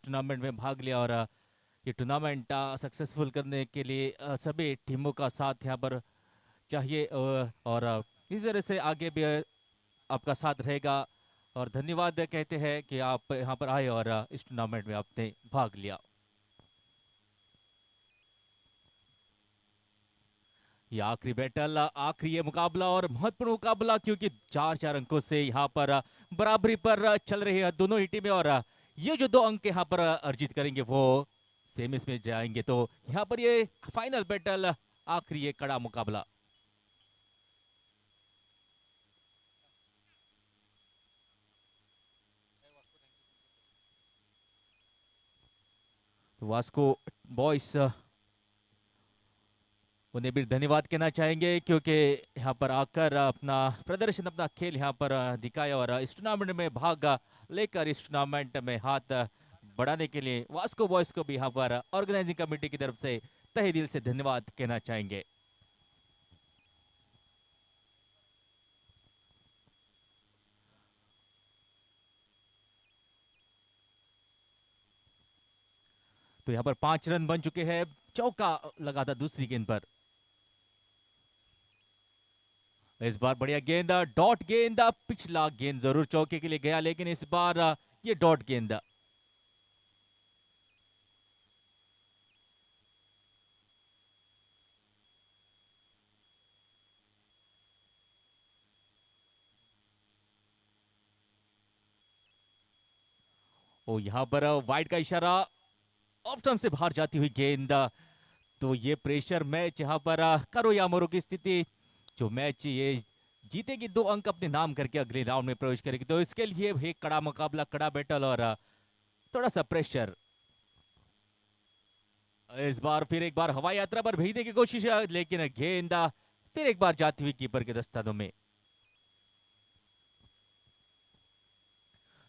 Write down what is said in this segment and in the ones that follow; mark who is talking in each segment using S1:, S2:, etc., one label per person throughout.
S1: इस टूर्नामेंट में भाग लिया। और ये टूर्नामेंट सक्सेसफुल करने के लिए सभी टीमों का साथ यहाँ पर चाहिए। और इस तरह से आगे भी आपका साथ रहेगा। और धन्यवाद कहते हैं कि आप यहाँ पर आए और इस टूर्नामेंट में आपने भाग लिया। ये आखिरी बैटल, आखिरी ये मुकाबला और महत्वपूर्ण मुकाबला, क्योंकि 4-4 अंकों से यहाँ पर बराबरी पर चल रही है दोनों ही टीमें। और ये जो 2 अंक यहाँ पर अर्जित करेंगे वो सेमीज में जाएंगे। तो यहाँ पर ये फाइनल बैटल, आखिरी ये कड़ा मुकाबला। वास्को बॉयज, उन्हें भी धन्यवाद कहना चाहेंगे, क्योंकि यहाँ पर आकर अपना प्रदर्शन, अपना खेल यहाँ पर दिखाया। और इस टूर्नामेंट में भाग लेकर इस टूर्नामेंट में हाथ बढ़ाने के लिए वास्को बॉयज को भी यहाँ पर ऑर्गेनाइजिंग कमेटी की तरफ से तहे दिल से धन्यवाद कहना चाहेंगे। तो यहाँ पर 5 रन बन चुके हैं। चौका लगा था दूसरी गेंद पर। इस बार बढ़िया गेंद, डॉट गेंद। पिछला गेंद जरूर चौके के लिए गया, लेकिन इस बार ये डॉट गेंद। ओ यहाँ पर वाइड का इशारा, ऑफ स्टंप से बाहर जाती हुई गेंद। तो ये प्रेशर मैच यहाँ पर करो या मरो की स्थिति। जो मैच ये जीतेगी 2 अंक अपने नाम करके अगले राउंड में प्रवेश करेगी। तो इसके लिए एक कड़ा मुकाबला, कड़ा बैटल और थोड़ा सा प्रेशर। इस बार फिर एक बार हवाई यात्रा पर भेजने की कोशिश है, लेकिन गेंद फिर एक बार जाती हुई कीपर के दस्तानों में।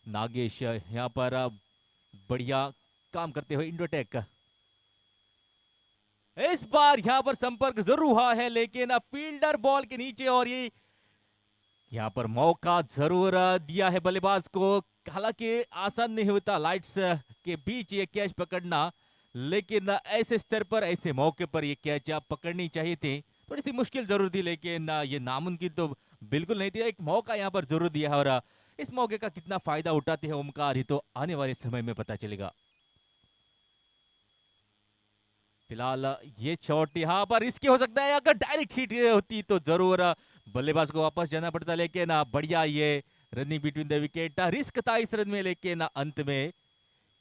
S1: नागेश यहाँ पर बढ़िया काम करते हुए इंडोटेक। इस बार यहां पर संपर्क जरूर हुआ है, लेकिन फील्डर बॉल के नीचे। और ये यहां पर मौका जरूर दिया है बल्लेबाज को। हालांकि आसान नहीं होता लाइट्स के बीच ये कैच पकड़ना, लेकिन ऐसे स्तर पर, ऐसे मौके पर ये कैच आप पकड़नी चाहिए थी। थोड़ी सी मुश्किल जरूर थी, लेकिन ये नामुमकिन तो बिल्कुल नहीं थी। एक मौका यहाँ पर जरूर दिया है, और इस मौके का कितना फायदा उठाते हैं ओमकार, ही तो आने वाले समय में पता चलेगा। फिलहाल ये शॉट यहाँ पर रिस्की हो सकता है। अगर डायरेक्ट हिट होती तो जरूर बल्लेबाज को वापस जाना पड़ता, लेकिन बढ़िया ये running between the wicket, risk था इस रन में, लेकिन अंत में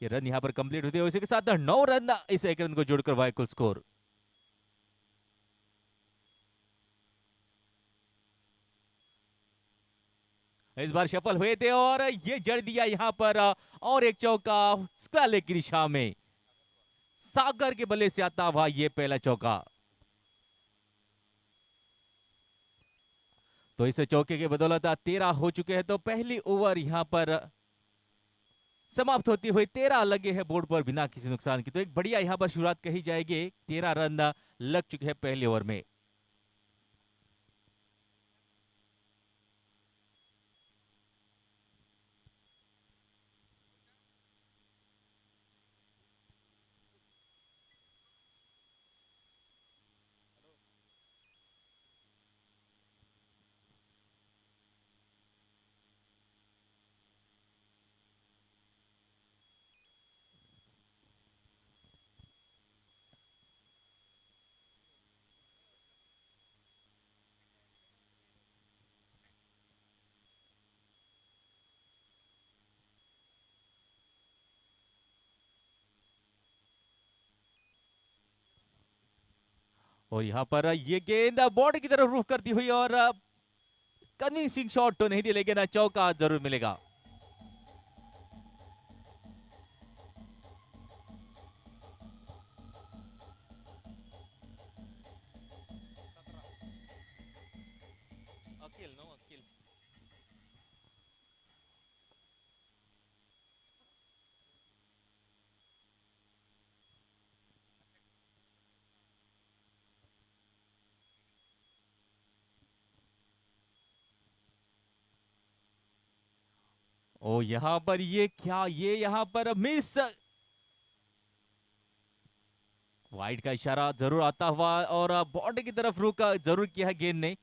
S1: ये रन यहाँ पर कंप्लीट होते हैं। उसी के साथ 9 रन इस एक रन को जोड़कर वाई कुल स्कोर। इस बार सफल हुए थे और ये जड़ दिया यहाँ पर, और एक चौका स्क्वायर लेग की दिशा में। सागर के बल्ले से आता हुआ ये पहला चौका। तो इस चौके के बदौलत 13 हो चुके हैं। तो पहली ओवर यहां पर समाप्त होती हुई 13 लगे हैं बोर्ड पर बिना किसी नुकसान की। तो एक बढ़िया यहां पर शुरुआत कही जाएगी। 13 रन लग चुके हैं पहले ओवर में। और यहां पर ये गेंद बॉर्डर की तरफ रुख करती हुई, और कन्विंसिंग शॉट तो नहीं दी, लेकिन चौका जरूर मिलेगा। अकिल नो अकिल। ओ यहाँ पर ये क्या, ये यहाँ पर मिस। वाइड का इशारा जरूर आता हुआ और बाउंड्री की तरफ रुक जरूर किया है गेंद ने।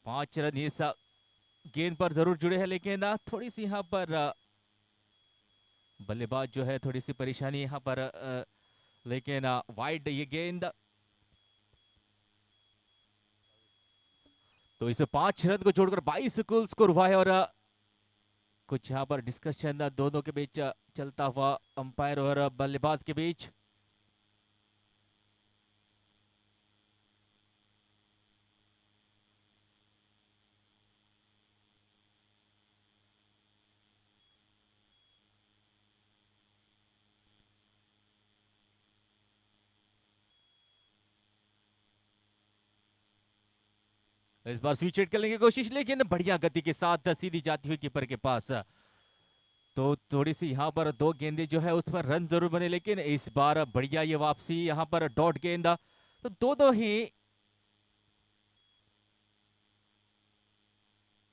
S1: 5 रन इस गेंद पर जरूर जुड़े हैं, लेकिन थोड़ी सी यहाँ पर बल्लेबाज जो है थोड़ी सी परेशानी यहाँ पर, लेकिन वाइड ये गेंद। तो इसे 5 रन को जोड़कर 22 कुल स्कोर हुआ है। और कुछ यहाँ पर डिस्कशन दोनों के बीच चलता हुआ, अंपायर और बल्लेबाज के बीच। इस बार स्विच हिट करने की कोशिश, लेकिन बढ़िया गति के साथ सीधी जाती हुई कीपर के पास। तो थोड़ी सी यहाँ पर दो गेंदे जो है उस पर रन जरूर बने, लेकिन इस बार बढ़िया ये वापसी यहाँ पर डॉट गेंद। तो दोनों ही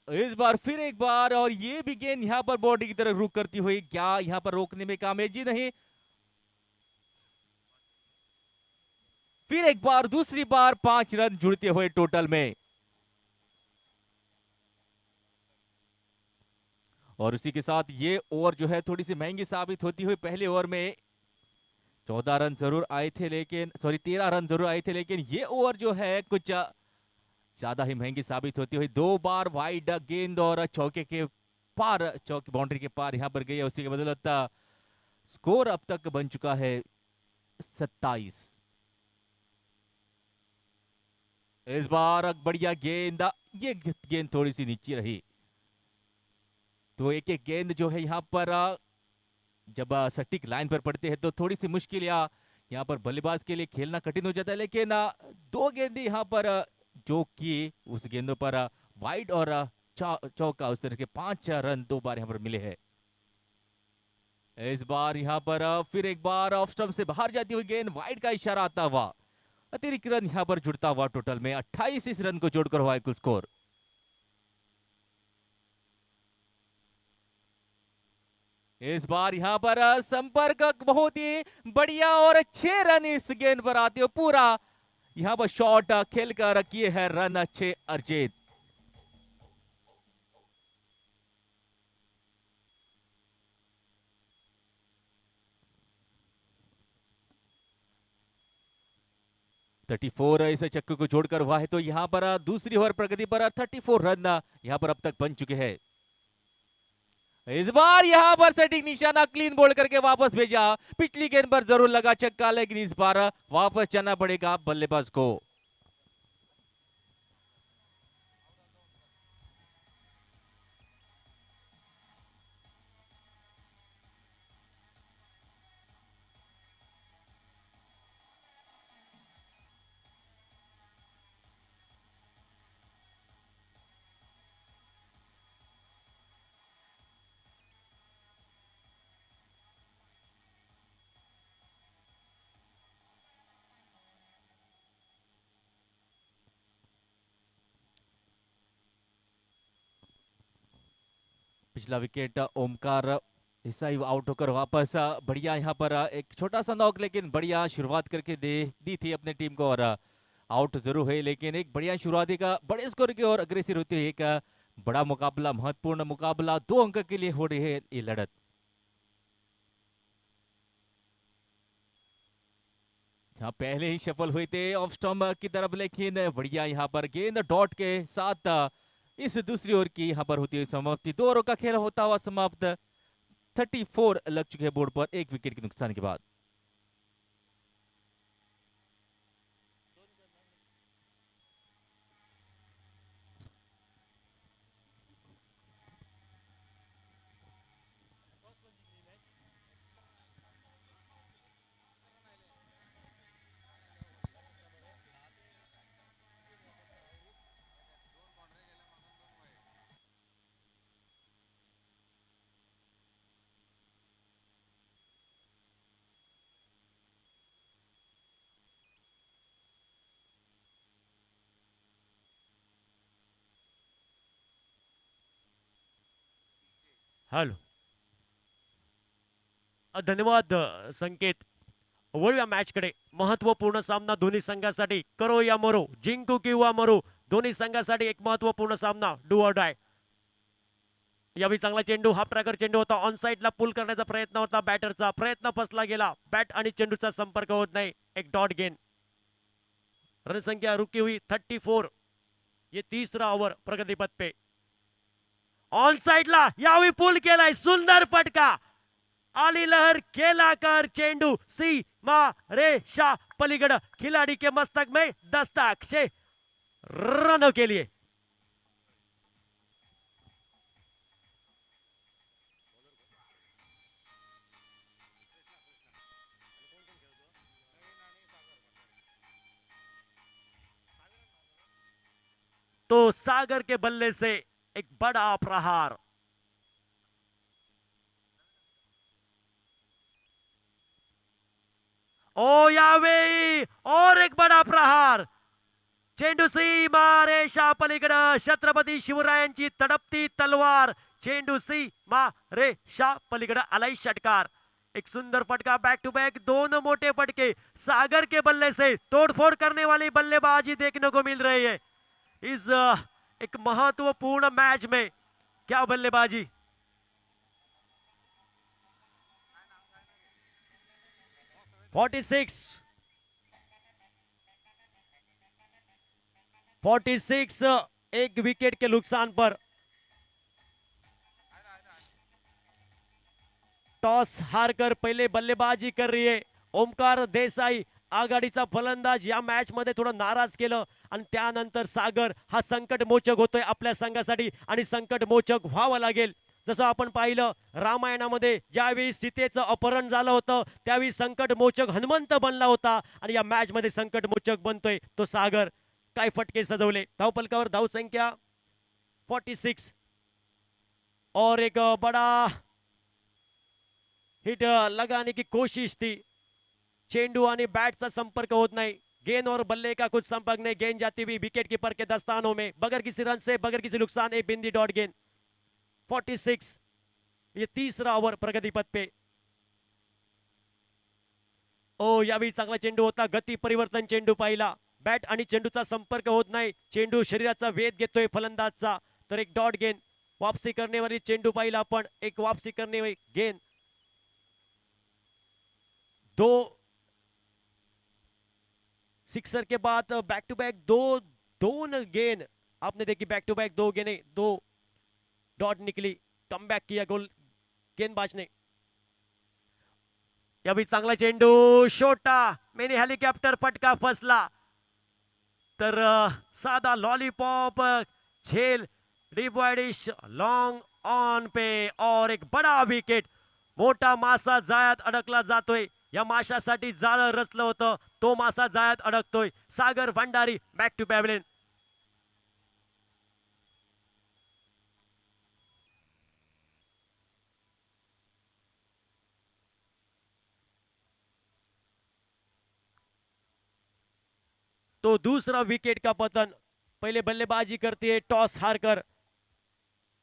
S1: इस बार फिर एक बार, और ये भी गेंद यहाँ पर बॉडी की तरफ रुक करती हुई, क्या यहाँ पर रोकने में कामयाबी नहीं। फिर एक बार, दूसरी बार 5 रन जुड़ते हुए टोटल में। और उसी के साथ ये ओवर जो है थोड़ी सी महंगी साबित होती हुई। पहले ओवर में 14 रन जरूर आए थे, लेकिन 13 रन जरूर आए थे, लेकिन ये ओवर जो है कुछ ज्यादा ही महंगी साबित होती हुई। 2 बार वाइड गेंद और चौके के पार, चौके बाउंड्री के पार यहाँ पर गई है। उसी के बदौलत स्कोर अब तक बन चुका है 27। इस बार बढ़िया गेंद, ये गेंद थोड़ी सी नीचे रही। तो एक एक गेंद जो है यहाँ पर जब सटीक लाइन पर पड़ते हैं तो थोड़ी सी मुश्किल या यहाँ पर बल्लेबाज के लिए खेलना कठिन हो जाता है। लेकिन दो गेंदें यहाँ पर जो कि उस गेंदों पर वाइड और चौका, उस तरह के 5 रन 2 बार यहाँ पर मिले हैं। इस बार यहाँ पर फिर एक बार ऑफ स्टंप से बाहर जाती हुई गेंद, वाइड का इशारा आता हुआ, अतिरिक्त रन यहाँ पर जुड़ता हुआ। टोटल में 28 इस रन को जोड़कर हुआ है कुल स्कोर। इस बार यहाँ पर संपर्क बहुत ही बढ़िया, और 6 रन इस गेंद पर आते हो। पूरा यहाँ पर शॉट खेलकर किए हैं रन अच्छे अर्जित। थर्टी फोर इस चक्कर को जोड़कर हुआ है। तो यहाँ पर दूसरी ओवर प्रगति पर 34 रन यहाँ पर अब तक बन चुके हैं। इस बार यहां पर सटीक निशाना, क्लीन बोल्ड करके वापस भेजा। पिछली गेंद पर जरूर लगा चक्का, लेकिन इस बार वापस चलना पड़ेगा बल्लेबाज को। पिछला विकेट ओमकार हिस्सा आउट होकर वापस बढ़िया यहाँ पर एक छोटा सा नॉक, लेकिन बढ़िया शुरुआत करके दे दी थी अपने टीम को, और आउट जरूर हुए, लेकिन एक बढ़िया शुरुआती का बड़े स्कोर की ओर अग्रेसर होते हुए एक बड़ा मुकाबला, महत्वपूर्ण मुकाबला, 2 अंक के लिए हो रही है ये लड़त। यहाँ पहले ही सफल हुए थे ऑफ स्टंप की तरफ, लेकिन बढ़िया यहाँ पर गेंद डॉट के साथ इस दूसरी ओवर की यहाँ पर होती हुई समाप्ति। 2 ओवर का खेल होता हुआ समाप्त। 34 लग चुके हैं बोर्ड पर, 1 विकेट के नुकसान के बाद।
S2: हेलो। धन्यवाद संकेत। वळूया मॅचकडे. महत्वपूर्ण सामना दोन्ही संघासाठी. करो या मरो, जिंकू किंवा मरो, दोन्ही संघासाठी एक महत्वपूर्ण सामना. Do or die. यावेळी चांगला चेंडू, हाफ ट्रॅकर चेंडू होता. ऑन साइडला पुल करण्याचा प्रयत्न होता बॅटरचा. प्रयत्न फसला गेला. बॅट आणि चेंडूचा संपर्क होत नाही. एक डॉट गेन. रणसंख्या रुकी हुई 34. ये तीसरा ओव्हर प्रगतीपथ पे. ऑन साइडला यावेळी पुल केलाय. सुंदर फटका. आली लहर, केला कर चेंडू सीमा रेषा पलीकड़. खिलाड़ी के मस्तक में दस्तक से रनों के लिए. तो सागर के बल्ले से एक बड़ा प्रहार. ओ यावेळी और एक बड़ा प्रहार. चेंडू सीमा रेषा पलीकडं. छत्रपती शिवरायांची तडपती तलवार. चेंडू सीमा रेषा पलीकडं आलाय षटकार. एक सुंदर फटका. बैक टू बैक दोन मोटे फटके. सागर के बल्ले से तोड़फोड़ करने वाली बल्लेबाजी देखने को मिल रही है इस एक महत्वपूर्ण मैच में. क्या बल्लेबाजी. फोर्टी सिक्स एक विकेट के नुकसान पर. टॉस हारकर पहिले बल्लेबाजी कर रही है ओमकार देसाई. आघाडीचा फलंदाज या मॅच मध्ये थोडं नाराज केलं आणि त्यानंतर सागर हा संकटमोचक होतोय आपल्या संघासाठी आणि संकटमोचक व्हावं लागेल. जसं आपण पाहिलं रामायणामध्ये ज्यावेळी सीतेचं अपहरण झालं होतं त्यावेळी संकटमोचक हनुमंत बनला होता आणि या मॅच मध्ये संकटमोचक बनतोय तो सागर. काय फटके सजवले. धावपलकावर धावसंख्या 46 और एक बड़ा हिट लगाने की कोशिश थी. चेंडू आणि बैटचा संपर्क होत नाही. गेंद और बल्ले का कुछ संपर्क नहीं. गेंद जाती हुई विकेट कीपर के दस्तानों में बगैर किसी रन से बगैर किसी नुकसान. एक बिंदी डॉट गेंद. 46 ये तीसरा ओव्हर प्रगतीपथ पे. ओ यावेळी चांगला चेंडू होता. गती परिवर्तन चेंडू पाहिला. बॅट आणि चेंडूचा संपर्क होत नाही. चेंडू शरीराचा वेध घेतोय फलंदाजचा. तर एक डॉट गेंद. वापसी करने वाली चेंडू पाहिला आपण. एक वापसी करने वाली गेंद. दो सिक्सर के बाद बैक टू बैक दोन गेंद आपने देखी. बैक टू बैक दो गेंदें, दो डॉट निकली. कम बैक किया गोल गेंदबाज ने. यावेळी चांगला चेंडू छोटा मिनी हेलिकॉप्टर फटका फसला. तर साधा लॉलीपॉप झेल डिवाइडिश लॉन्ग ऑन पे और एक बड़ा विकेट. मोठा मासा जाळ्यात अडकला जातोय. या माशासाठी जाळं रचलं होतं तो मासा जाळ्यात अडकतोय. सागर भंडारी बॅक टू पॅव्हलियन. तो दूसरा विकेट का पतन. पहले बल्लेबाजी करती है टॉस हारकर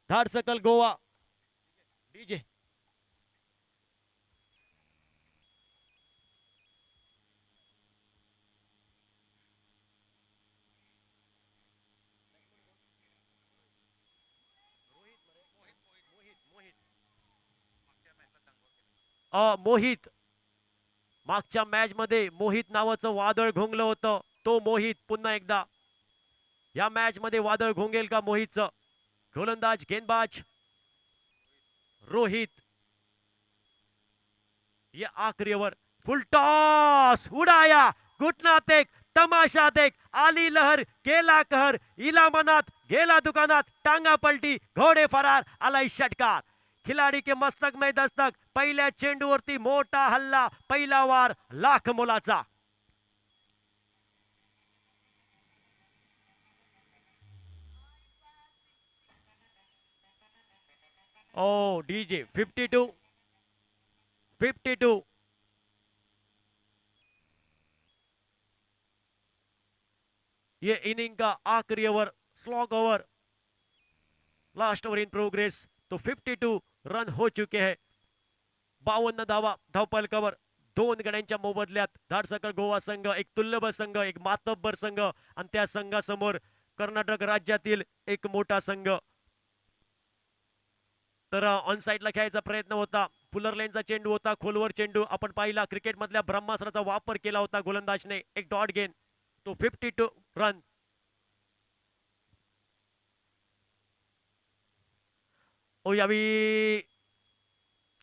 S2: धारसकल गोवा. डीजे मोहित. मागच्या मॅच मध्ये मोहित नावाचं वादळ घोंगलं होतं. तो मोहित पुन्हा एकदा या मॅच मध्ये वादळ घोंगेल का मोहितचं. गोलंदाज गेंदबाज रोहित. ये आखिरी ओवर. Full toss उडाया. घुटना देख तमाशा देख. आली लहर, गेला कहर. इला मनात गेला दुकानात. टांगा पलटी, घोडे फरार. आलाय षटकार. खिलाडी के मस्तक में दस्तक. पहिल्या चेंडूवरती मोठा हल्ला. पहिला वार लाख मोलाचा. ओ डीजे 52 ये इनिंग का आखिरी over. Slog over. Last over in progress. तो 52 रन हो चुके हैं. 52 धावा धावपलकावर. दोन गड्यांच्या मोबदल्यात धाडसकर गोवा संघ एक तुल्यबळ संघ, एक मातब्बर संघ आणि त्या संघासमोर कर्नाटक राज्यातील एक मोठा संघ. तर ऑन साइडला खेळायचा प्रयत्न होता, पुलर लेनचा चेंडू होता, खोलवर चेंडू आपण पाहिला. क्रिकेट मधल्या ब्रह्मास्त्राचा वापर केला होता गोलंदाजने. एक डॉट गेन, तो 52 रन. ओ यावी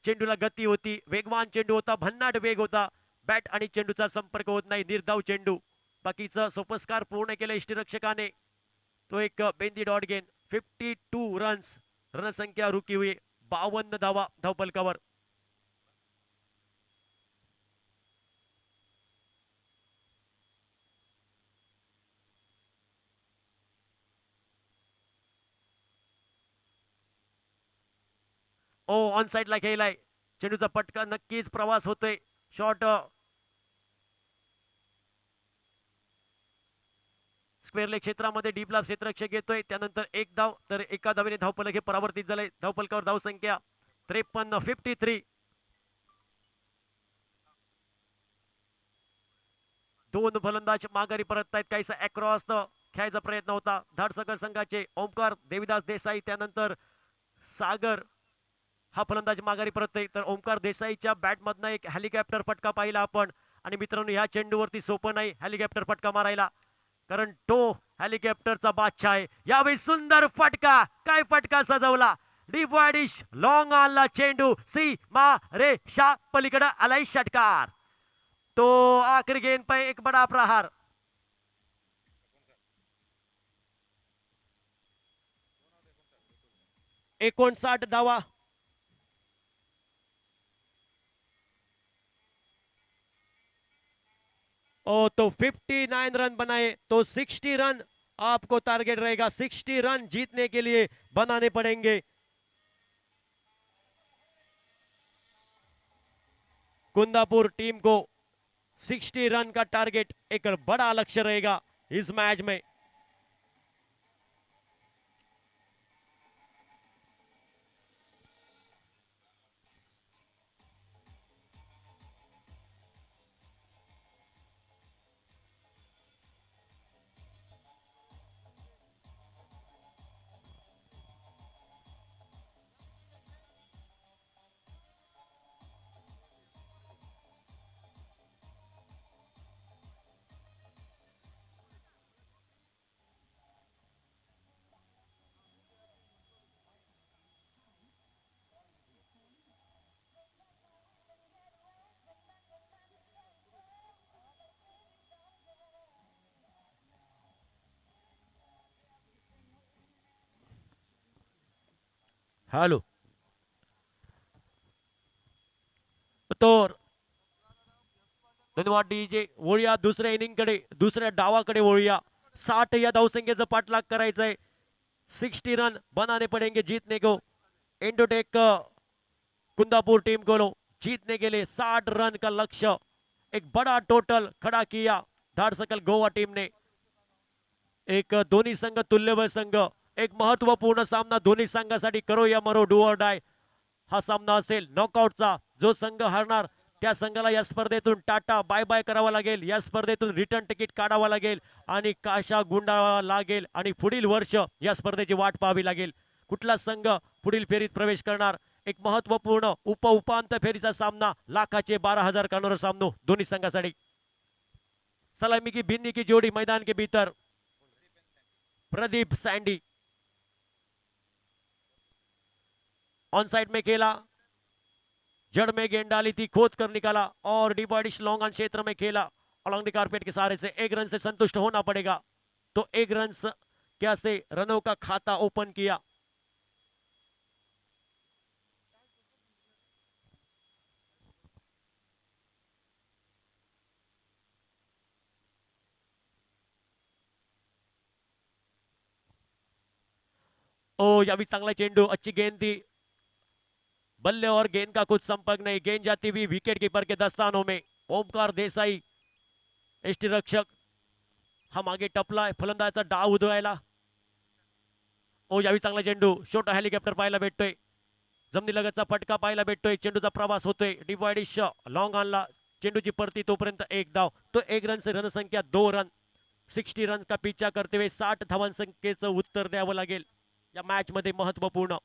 S2: चेंडूला गती होती, वेगवान चेंडू होता, भन्नाट वेग होता. बॅट आणि चेंडूचा संपर्क होत नाही, निर्धाव चेंडू. बाकीचं सोपस्कार पूर्ण केलं यष्टीरक्षकाने. तो एक बेंदी डॉट गेन. 52 रन्स रणसंख्या रुकी हुई. 52 धावा धावपलकावर. ओ ऑन साइडला खेळलाय, चेंडूचा पटका नक्कीच प्रवास होतोय. शॉट स्क्वेअरले क्षेत्रामध्ये डीपला क्षेत्ररक्षक येतोय. त्यानंतर एक धाव, तर एका धावेने धावफलक हे परावर्तित झालंय. धावफलकावर धावसंख्या 53, 53. दोन फलंदाज माघारी परत आहेत. काहीसा अक्रॉस खेळायचा प्रयत्न होता धाडसकर संघाचे. ओमकार देविदास देसाई, त्यानंतर सागर हा फलंदाज माघारी परत आहे. तर ओमकार देसाईच्या बॅटमधनं एक हेलिकॉप्टर फटका पाहिला आपण. आणि मित्रांनो, ह्या चेंडूवरती सोपं नाही हेलिकॉप्टर फटका मारायला, कारण तो हेलिकॉप्टरचा बादशाह आहे. यावेळी सुंदर फटका, काय फटका सजवला. डीप वाइडिश लॉंग ऑनला चेंडू, सी मा रे शा पलीकडे आलाय षटकार. तो आखिरी गेंद पे एक बड़ा प्रहार. एकोणसाठ धावा. ओ तो 59 रन बनाए, तो 60 रन आपको टारगेट रहेगा. 60 रन जीतने के लिए बनाने पड़ेंगे. कुंदापुर टीम को 60 रन का टारगेट एक बड़ा लक्ष्य रहेगा इस मैच में. हॅलो, तर धन्यवाद डीजे. वळूया दुसऱ्या इनिंग कडे, दुसऱ्या डावाकडे वळूया. 60 या धावसंख्येचा पाठलाग करायचंय. 60 रन बनाने पड़ेंगे जीतने को. इंडोटेक कुंदापुर टीम को जीतने के लिए 60 रन का लक्ष्य, एक बड़ा टोटल खड़ा किया धाडसकल गोवा टीम ने. एक दोन्ही संघ तुल्यबळ संघ, एक महत्वपूर्ण सामना दोन्ही संघासाठी. करो या मरो, डू ऑर डाय हा सामना असेल. नॉकआउटचा जो संघ हरणार त्या संघाला या स्पर्धेतून टाटा बाय बाय करावा लागेल. या स्पर्धेतून रिटर्न तिकीट काढावा लागेल आणि काशा गुंडाळावा लागेल आणि पुढील वर्ष या स्पर्धेची वाट पाहावी लागेल. कुठला संघ पुढील फेरीत प्रवेश करणार, एक महत्वपूर्ण उपांत्य फेरीचा सामना, लाखाचे 12,000 का सामनो दोन्ही संघासाठी. सलामी की भिन्नी की जोड़ी मैदान के भीतर. प्रदीप सैंडी ऑन साइड में खेला, जड़ में गेंद डाली थी, खोज कर निकाला और डिवाइडिश लॉन्ग ऑन क्षेत्र में खेला अलॉन्ग द कारपेट के सहारे से. एक रन से संतुष्ट होना पड़ेगा. तो एक रन क्या से रनों का खाता ओपन किया. ओ यावी चांगला चेंडू, अच्छी गेंद थी. बल्ले और गेंद का कुछ संपर्क नहीं. गेंद जाती हुई विकेट कीपर के दस्तानों में. ओमकार देसाई एष्टी रक्षक हा मागे टपलाय फलंदाजाचा डाव उधळायला. ओ यावी चांगला चेंडू, छोटा हेलिकॉप्टर पाहायला भेटतोय. जमिनीलगतचा फटका पाहायला भेटतोय. चेंडूचा प्रवास होतोय. डिवाइडिश लॉंग ऑनला चेंडूची परती तोपर्यंत एक धाव, तो एक रन से रणसंख्या 2 रन. 60 रन का पिछा करते हुए 60 धावांसंख्येचं उत्तर द्यावं लागेल या मॅच मध्ये. महत्वपूर्ण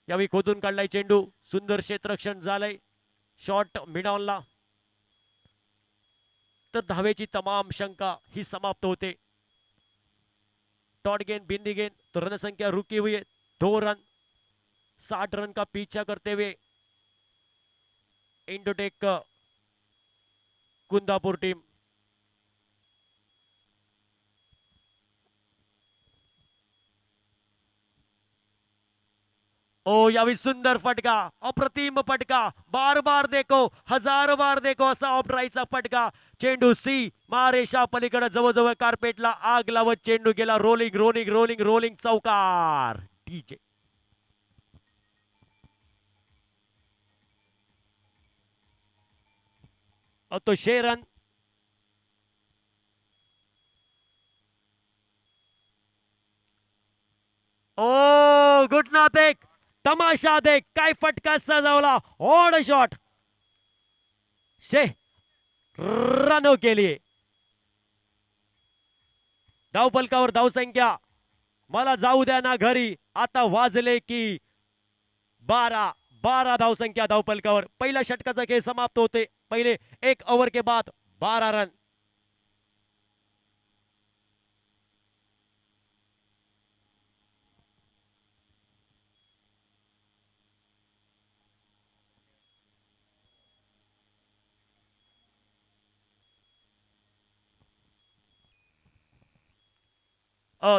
S2: यावेळी खोदून काढलाय चेंडू, सुंदर क्षेत्ररक्षण झालंय, शॉट मिडॉनला. तर धावेची तमाम शंका ही समाप्त होते. डॉट गेंद बिंदी गेंद तो रणसंख्या रुकी हुई है 2 रन. 60 रन का पीछा करते हुए इंडोटेक कुंदापुर टीम. ओ यावेळी सुंदर फटका, अप्रतिम फटका, बार बार देखो, हजार बार देखो असा ऑफराईचा फटका. चेंडू सी मारेशा पलीकडे जवळजवळ कार्पेटला आग लावत चेंडू गेला रोलिंग रोलिंग रोलिंग रोलिंग, चौकार. डीजे तो 6 रन. ओ घुटना देख, तमाशा देख, काय फटका सजवला, ऑड शॉट. 6 रनों के लिए धावफलकावर धावसंख्या मला जाऊ द्या ना घरी, आता वाजले की 12 धावसंख्या धावफलकावर. पहिल्या षटकाचा खेळ समाप्त होते. पहिले 1 ओव्हर के बाद 12 रन.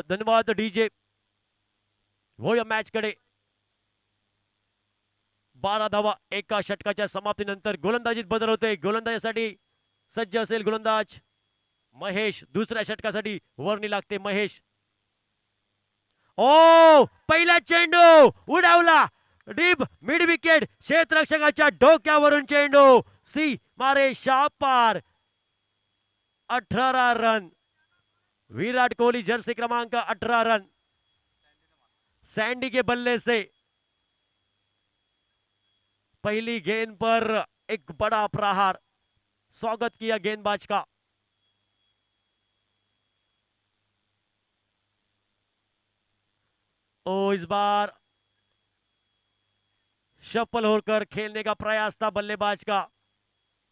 S2: धन्यवाद डीजे. हो या मॅच कडे 12 धावा एका षटकाच्या समाप्तीनंतर गोलंदाजीत बदल होते. गोलंदाजीसाठी सज्ज असेल गोलंदाज महेश. दुसऱ्या षटकासाठी वर्णी लागते महेश. ओ पहिला चेंडू उडावला, डीप मिड विकेट, क्षेत्ररक्षकाच्या डोक्यावरून चेंडू सी मारे शापार. 18 रन. विराट कोहली जर्सी क्रमांक 18 रन. सैंडी के बल्ले से पहली गेंद पर एक बड़ा प्रहार. स्वागत किया गेंदबाज का. ओ इस बार शफल होकर खेलने का प्रयास था बल्लेबाज का.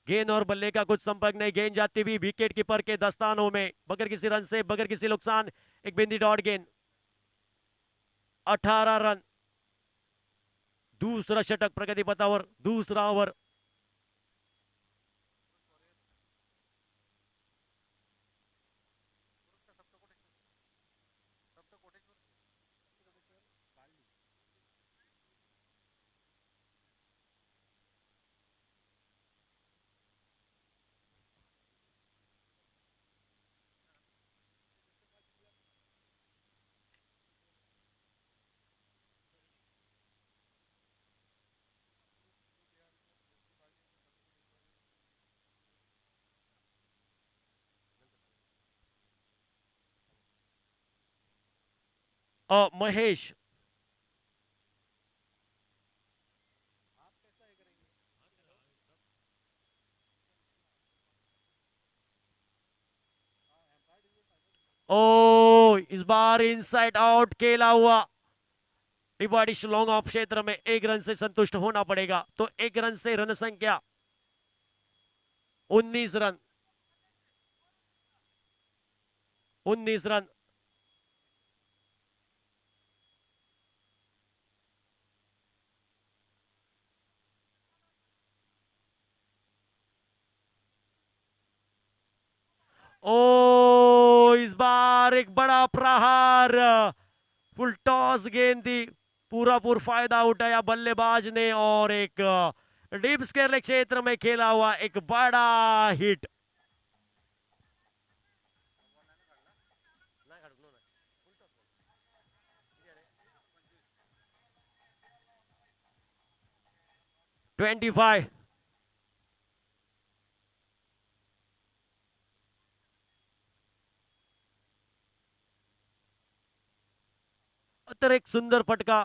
S2: गेंद और बल्ले का कुछ संपर्क नहीं. गेंद जाती हुई विकेट कीपर के दस्तानों में बगैर किसी रन से, बगैर किसी नुकसान, एक बिंदी डॉट गेंद. 18 रन. दूसरा षटक प्रगति पथावर, दूसरा ओव्हर. महेश ओ इस बार इनसाइड आउट खेला हुआ. डिवाइडिश लॉन्ग ऑफ क्षेत्र में 1 रन से संतुष्ट होना पड़ेगा. तो 1 रन से रन संख्या 19 रन. 19 रन. ओ इस बार एक बड़ा प्रहार. फुल टॉस गेंद थी, पूरा फायदा उठाया बल्लेबाज ने और एक डीप स्क्वायर क्षेत्र में खेला हुआ एक बड़ा हिट. ट्वेंटी 25. तर एक सुंदर फटका,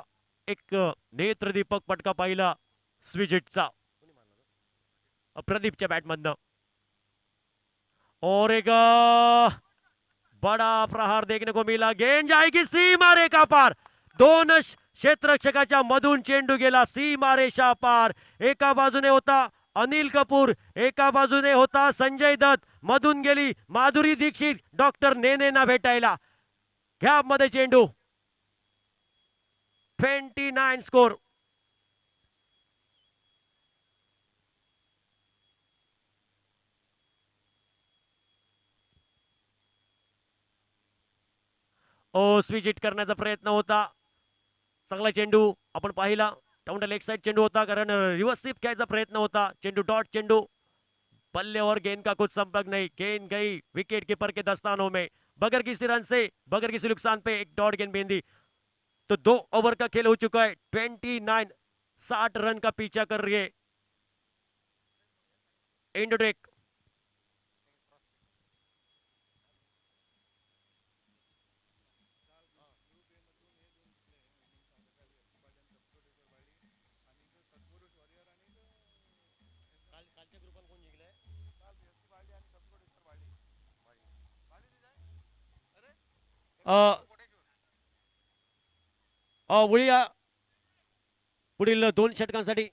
S2: एक नेत्रदीपक फटका पाहिला स्विजिटचा प्रदीपच्या बॅटमधनं और एक बड़ा प्रहार देखने को मिला. गेंद जाएगी सीमारेषा पार. दोन क्षेत्ररक्षकाच्या मधून चेंडू गेला सीमारेषा पार. एका बाजूने होता अनिल कपूर, एका बाजूने होता संजय दत्त. मधून गेली माधुरी दीक्षित डॉक्टर नेनेना भेटायला. गॅप मध्ये चेंडू. 29 स्कोर. स्विच हिट करण्याचा प्रयत्न होता. चांगला चेंडू आपण पाहिला. डाउन द लेग साइड चेंडू होता कारण रिवर्स स्वीप घ्यायचा प्रयत्न होता. चेंडू डॉट चेंडू. बल्ले और गेंद का कुछ संपर्क नहीं. गेंद गई विकेट कीपर के दस्तानों में. बगैर किसी रन से, बगैर किसी नुकसान पे एक डॉट गेंद बेंदी. तो 2 ओवर का खेल हो चुका है. 29 60 रन का पीछा कर रही है इंडोटेक. वळूया पुढील 2 षटकांसाठी.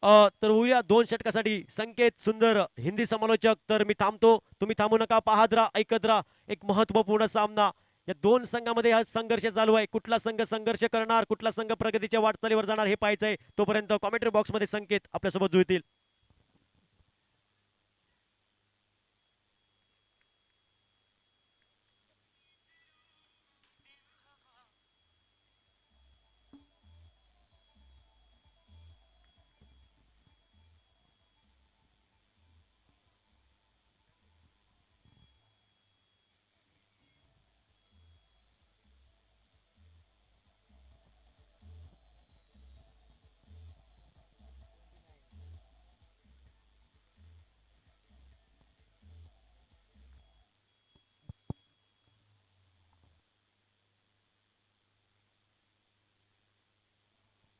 S2: तर वळूया 2 षटकासाठी. संकेत सुंदर हिंदी समालोचक. तर मी थांबतो, तुम्ही थांबू नका. पाहत राहा, ऐकत राहा. एक महत्वपूर्ण सामना. या 2 संघामध्ये हा संघर्ष चालू आहे. कुठला संघ संघर्ष करणार, कुठला संघ प्रगतीच्या वाटचालीवर जाणार हे पाहायचंय. तोपर्यंत कॉमेंट्री बॉक्स मध्ये संकेत आपल्यासोबत जुळतील.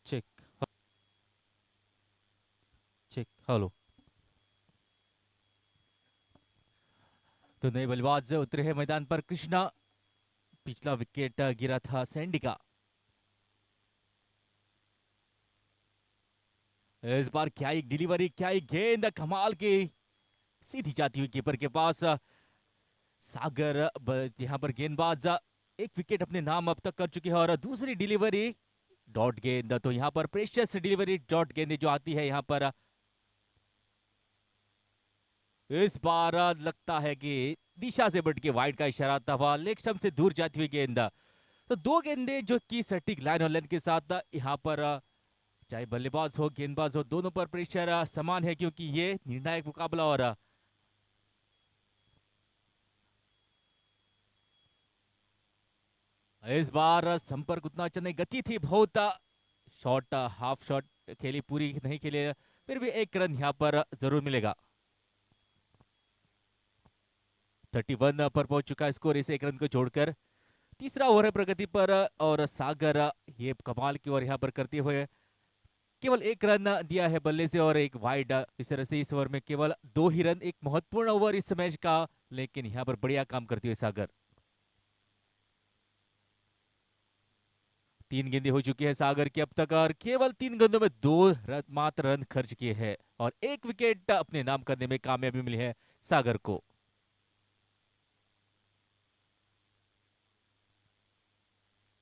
S1: Check check. हेलो. तो नए बल्लेबाज उतरे हैं मैदान पर. कृष्णा. पिछला विकेट गिरा था सैंडी का. इस बार क्या एक डिलीवरी, क्या एक गेंद कमाल की सीधी जाती हुई कीपर के पास. सागर यहां पर गेंदबाज एक विकेट अपने नाम अब तक कर चुके हैं और दूसरी डिलीवरी डॉट गेंद. तो यहां पर प्रेशियस डिलीवरी डॉट गेंद जो आती है यहां पर. इस बार लगता है कि दिशा से बढ़ के वाइड का इशारा था. वह लेग स्टंप से दूर जाती हुई गेंद. तो 2 गेंदें जो कि सटीक लाइन और लेंथ के साथ यहां पर चाहे बल्लेबाज हो गेंदबाज हो दोनों पर प्रेशर समान है क्योंकि ये निर्णायक मुकाबला. और इस बार संपर्क उतना अच्छा नहीं. गति थी बहुत. शॉट हाफ शॉट खेली, पूरी नहीं खेली. फिर भी 1 रन यहां पर जरूर मिलेगा. 31 पर पहुंच चुका है स्कोर इस 1 रन को छोड़कर. तीसरा ओवर है प्रगति पर और सागर ये कमाल की ओवर यहां पर करते हुए केवल 1 रन दिया है बल्ले से और 1 वाइड. इस तरह से इस ओवर में केवल 2 ही रन. एक महत्वपूर्ण ओवर इस मैच का, लेकिन यहां पर बढ़िया काम करती हुई सागर. 3 गेंदें हो चुकी है सागर की अब तक और केवल 3 गेंदों में 2 मात्र रन खर्च किए हैं और 1 विकेट अपने नाम करने में कामयाबी मिली है सागर को.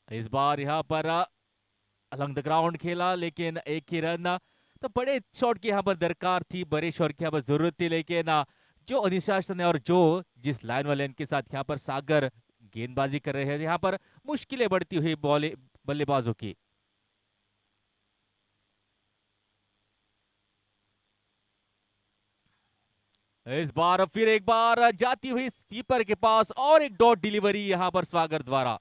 S1: इस बार यहां पर अलंग द ग्राउंड खेला लेकिन 1 ही रन. तो बड़े शॉट की यहां पर दरकार थी, बड़े शॉट की यहां पर जरूरत थी, लेकिन जो अनुशासन है और जो जिस लाइन वाले के साथ यहां पर सागर गेंदबाजी कर रहे हैं यहां पर मुश्किलें बढ़ती हुई बल्लेबाजों की. इस बार फिर एक बार जाती हुई कीपर के पास और एक डॉट डिलीवरी यहां पर सागर द्वारा.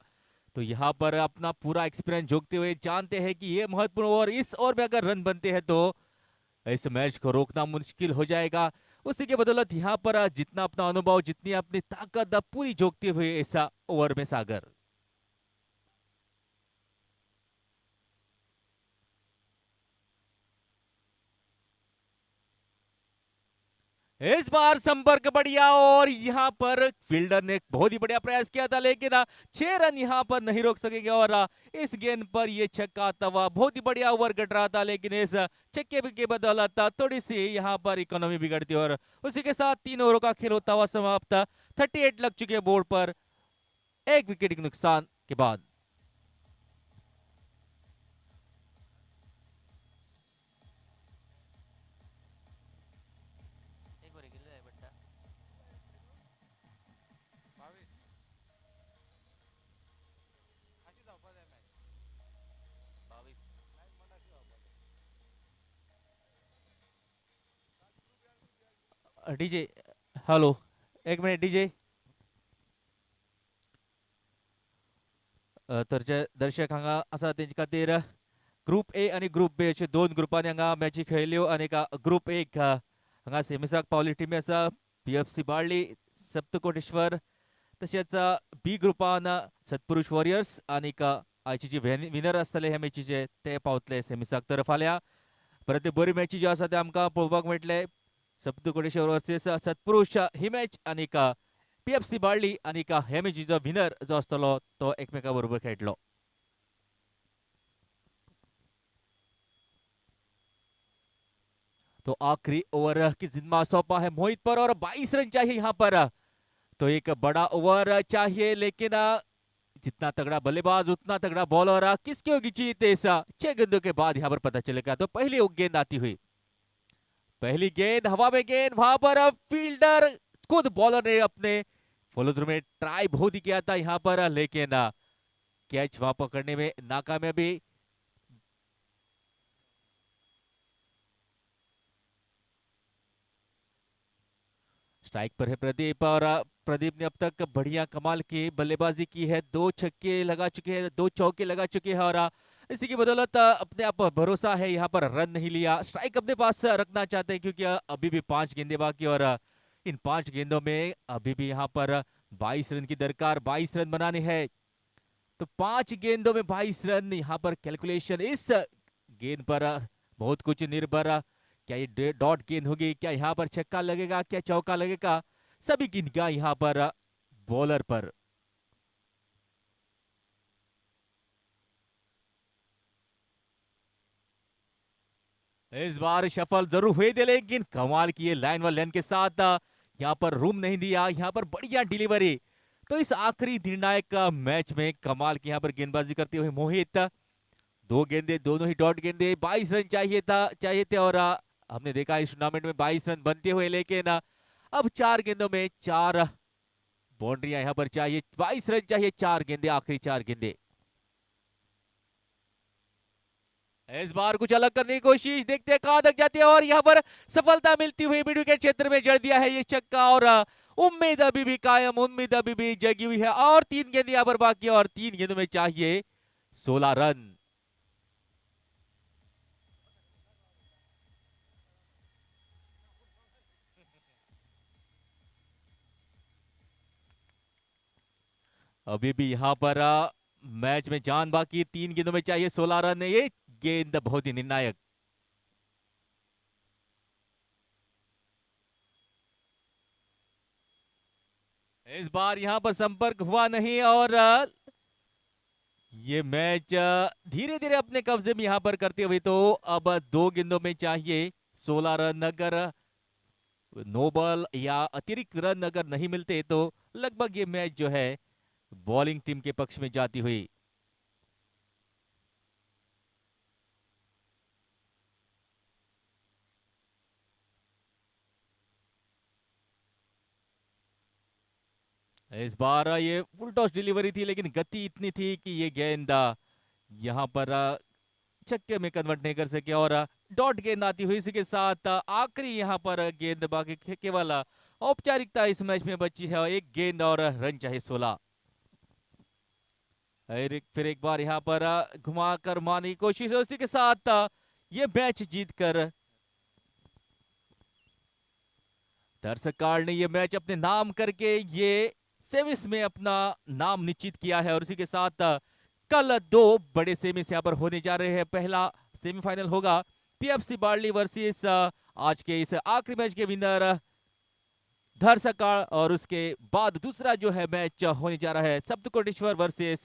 S1: तो यहां पर अपना पूरा एक्सपीरियंस झोंकते हुए जानते हैं कि ये महत्वपूर्ण ओवर, इस ओवर में अगर रन बनते हैं तो इस मैच को रोकना मुश्किल हो जाएगा. उसी के बदौलत यहां पर जितना अपना अनुभव, जितनी अपनी ताकत पूरी झोंकते हुए इस ओवर में सागर. इस बार संपर्क बढ़िया और यहाँ पर फील्डर ने बहुत ही बढ़िया प्रयास किया था, लेकिन 6 रन यहाँ पर नहीं रोक सकेंगे और इस गेंद पर ये छक्का तवा बहुत ही बढ़िया ओवर कट रहा था, लेकिन इस छक्के की बदौलत थोड़ी सी यहाँ पर इकोनॉमी बिगड़ती और उसी के साथ 3 ओवरों का खेल होता हुआ समाप्त। 38 लग चुके बोर्ड पर 1 विकेट के नुकसान के बाद। DJ hello, 1 minute DJ. तर जे दर्शक हांगा आसा तेंचे खातीर ग्रुप ए आणि ग्रुप बी अशे 2 ग्रुपांनी हांगा मॅची खेळल्यो आणि एका ग्रुप एक हांगा सेमिसाक पावली टिमी आसा PFC बाळ्ळी, सप्तकोटेश्वर. तशेंच बी ग्रुपान सत्पुरुष वॉरियर्स आणि आयचे जे विनर आसतले हे मॅचीचे ते पावतले सेमिसाक. तर फाल्यां परत बरी मॅची ज्यो आसा ते आमकां पळोवपाक मेळटले. सप्तकोटेश्वर वर्सेस सत्पुरुष ही मॅच आणि PFC बाळ्ळी आणि हे मॅचीचो विनर जो आसतलो तो एकमेका बरोबर खेळटलो. तो आखिरी ओवर की जिम्मा सौंपा है मोहित पर और 22 रन चाहिए यहाँ पर. तो एक बड़ा ओवर चाहिए, लेकिन जितना तगड़ा बल्लेबाज उतना तगड़ा बॉलर. किसकी होगी जीत इस 6 गेंदों के बाद यहाँ पर पता चलेगा. तो पहली गेंद आती हुई, पहली गेंद हवा में, गेंद वहां पर फील्डर खुद बॉलर ने अपने फॉलो थ्रू में ट्राई बहुत ही किया था यहाँ पर, लेकिन कैच वहां पकड़ने में नाकामयाबी. स्ट्राइक पर है प्रदीप और प्रदीप ने अब तक बढ़िया कमाल की बल्लेबाजी की है. 2 छक्के लगा चुके हैं, 2 चौके लगा चुके हैं और इसी की बदौलत अपने आप भरोसा है. यहाँ पर रन नहीं लिया, स्ट्राइक अपने पास रखना चाहते हैं क्योंकि अभी भी 5 गेंदे बाकी और इन 5 गेंदों में अभी भी यहाँ पर 22 रन की दरकार. 22 रन बनाने हैं तो 5 गेंदों में 22 रन. यहाँ पर कैलकुलेशन इस गेंद पर बहुत कुछ निर्भर. क्या ये डॉट गेंद होगी, क्या यहाँ पर छक्का लगेगा, क्या चौका लगेगा, सभी की निगाह यहाँ पर बॉलर पर. इस बार शफल जरूर हुए थे, लेकिन कमाल की लाइन व लेन के साथ यहाँ पर रूम नहीं दिया. यहाँ पर बढ़िया डिलीवरी. तो इस आखिरी निर्णायक मैच में कमाल की यहाँ पर गेंदबाजी करते हुए मोहित. 2 गेंदे दोनों ही डॉट गेंदे. 22 रन चाहिए थे और हमने देखा इस टूर्नामेंट में 22 रन बनते हुए, लेकिन अब 4 गेंदों में 4 बाउंड्रियां यहाँ पर चाहिए. 22 रन चाहिए, 4 गेंदे, आखिरी 4 गेंदे. इस बार कुछ अलग करने की कोशिश, देखते हैं कहां तक जाती है और यहाँ पर सफलता मिलती हुई. मिड विकेट क्षेत्र में जड़ दिया है ये छक्का और उम्मीद अभी भी कायम, उम्मीद अभी भी जगी हुई है. और 3 गेंदे यहाँ पर बाकी और 3 गेंदों में चाहिए 16 रन. अभी भी यहाँ पर मैच में जान बाकी. 3 गेंदों में चाहिए 16 रन. ये गेंद बहुत ही निर्णायक. इस बार यहाँ पर संपर्क हुआ नहीं और ये मैच धीरे धीरे अपने कब्जे में यहाँ पर करते हुए. तो अब 2 गेंदों में चाहिए 16 रन. अगर नो बॉल या अतिरिक्त रन अगर नहीं मिलते तो लगभग ये मैच जो है बॉलिंग टीम के पक्ष में जाती हुई. इस बार ये फुल टॉस डिलीवरी थी, लेकिन गति इतनी थी कि ये गेंद यहाँ पर छक्के में कन्वर्ट नहीं कर सके और डॉट गेंद आती हुई. इसी के साथ आखिरी यहाँ पर गेंद बाकी केवल औपचारिकता इस मैच में बची है. 1 गेंद और रन चाहिए 16. फिर एक बार यहाँ पर घुमाकर मारने की कोशिश है. उसी के साथ ये मैच जीतकर दर्शककाल ने ये मैच अपने नाम करके ये सेमीज में अपना नाम निश्चित किया है. और इसी के साथ कल 2 बड़े सेमीज यहाँ पर होने जा रहे हैं. पहला सेमीफाइनल होगा PFC बार्ली वर्सेस आज के इस आखिरी मैच के विनर धर सकाळ और उसके बाद दूसरा जो है मैच होने जा रहा है सप्तकोटेश्वर वर्सेस